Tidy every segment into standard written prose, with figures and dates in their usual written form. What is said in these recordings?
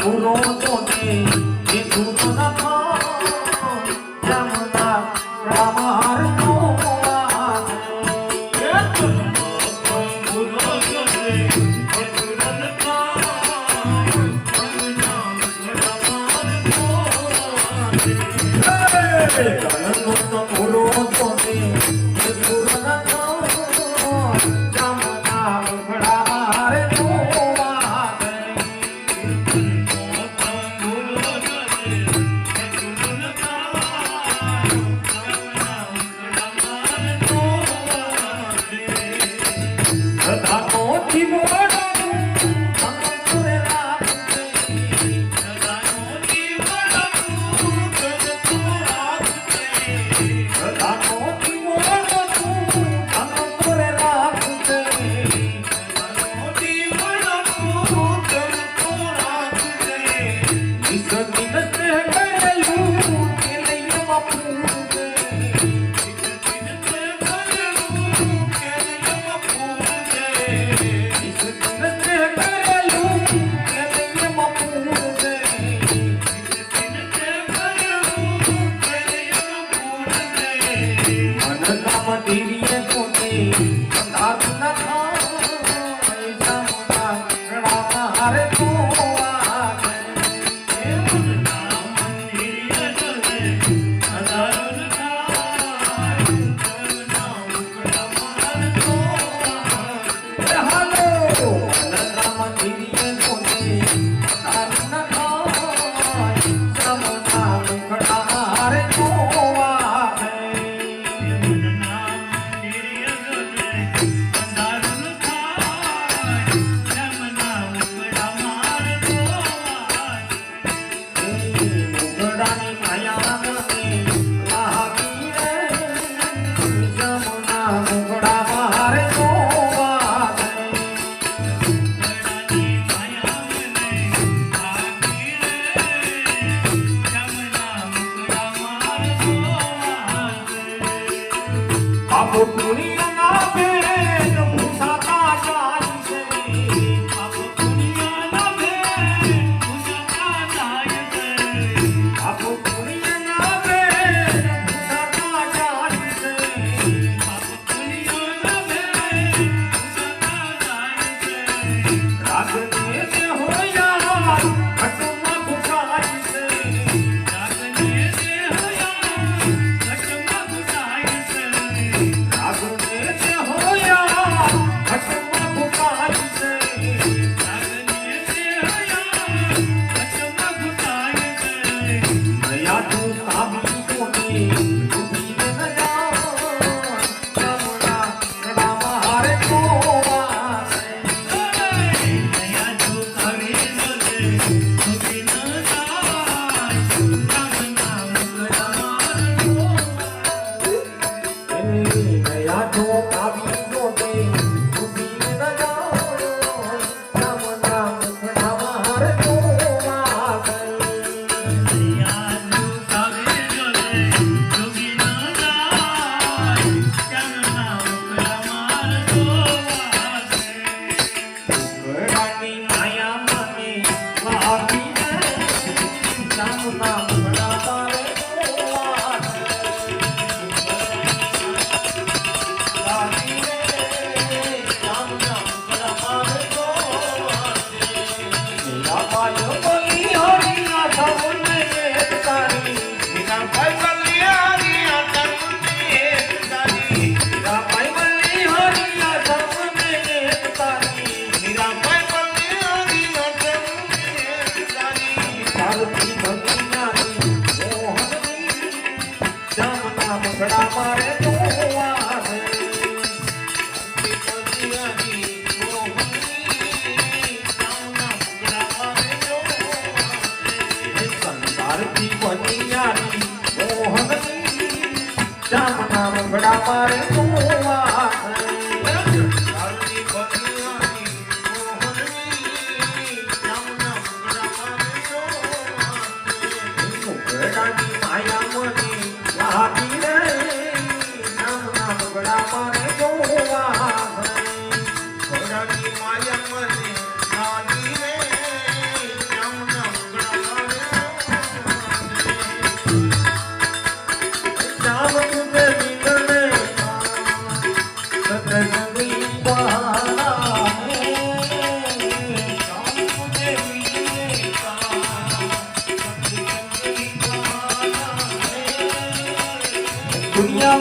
પૂરો તો તે ધૂપ ન જમના રામાર નો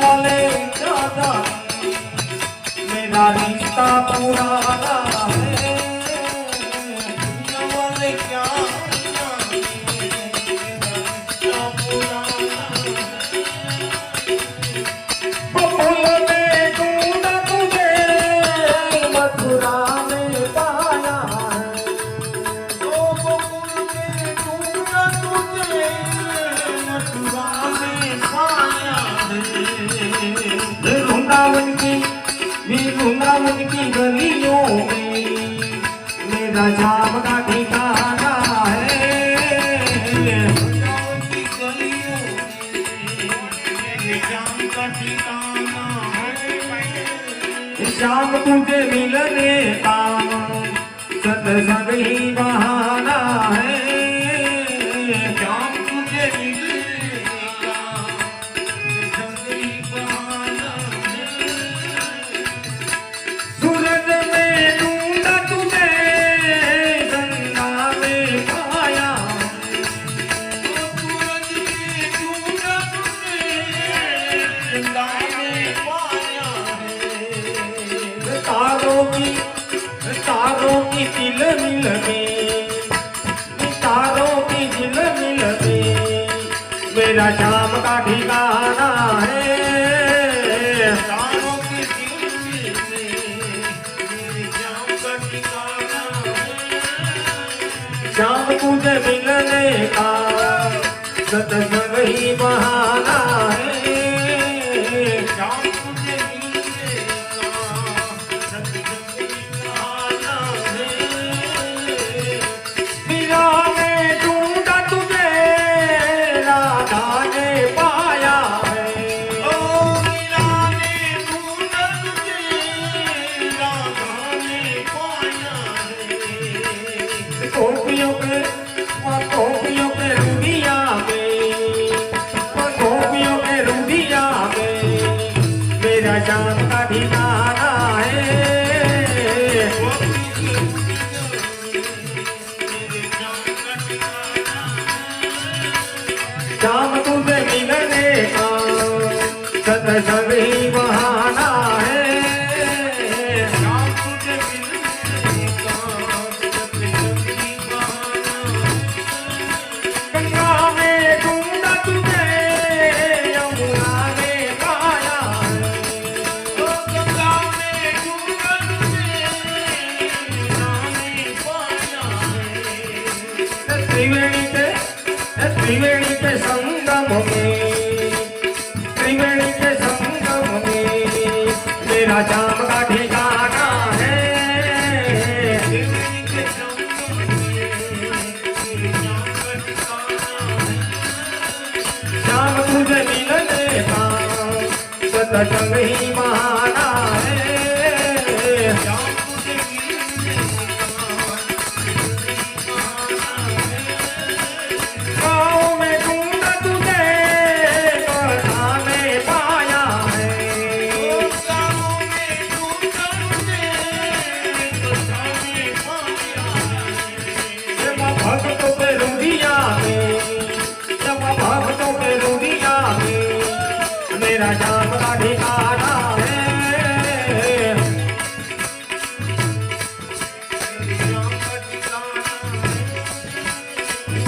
वाले दादा मेरा रिश्ता पुराना है वाले क्या बबुल में ढूंढा तुझे मथुरा में पाया है तो बबुल में ढूंढा तुझे मथुरा में पाया है वृंदावन की गलियों में मेरा जाम का ठिकाना है वृंदावन की गलियों में मेरे जाम का ठिकाना है श्याम तुझे मिलने का सत्संग ही बहाना है श्याम तुझे मिलने का सत्संग ही बहाना है सूरज में ढूंढा तुझे गंगा में पाया सूरज में ढूंढा तुझे गंगा में पाया है तारों की तिल मिल में तारों की तिल मिल में मेरा शाम का ठिकाना है तारों के दिल में मेरे जाम का ठिकाना है शाम तुझे मिलने का सत्संग ही बहाना है श्याम तुझे मिलने का सत्संग ही बहाना है मीरा में ढूंढा तुझे राधा ने पाया है ओ मीरा ने ढूंढा तुझे राधा ने पाया है गोपियों के रुदिया में गोपियों के रुदिया में मेरा जाम का ठिकाना है शाम तुझे मिलने का सत्संग ही बहाना है गंगा में ढूंढा तुझे यमुना में पाया है त्रिवेणी के संगम में त्रिवेणी के संगम में मेरा जाम का ठिकाना है शाम तुझे मिलने का सत्संग ही बहाना है गाँव में ढूंढा तुझे पढ़ा में पाया है जब भक्तों के रुदिया में जब भक्तों के रुदिया में मेरा जाम का ठिकाना है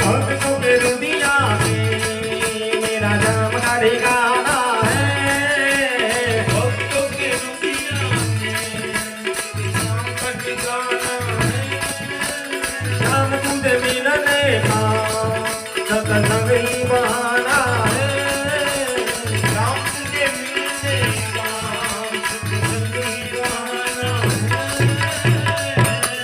भक्तों के रुदिया में मेरा जाम का ठिकाना है शाम तुझे मिलने का सत्संग ही बहाना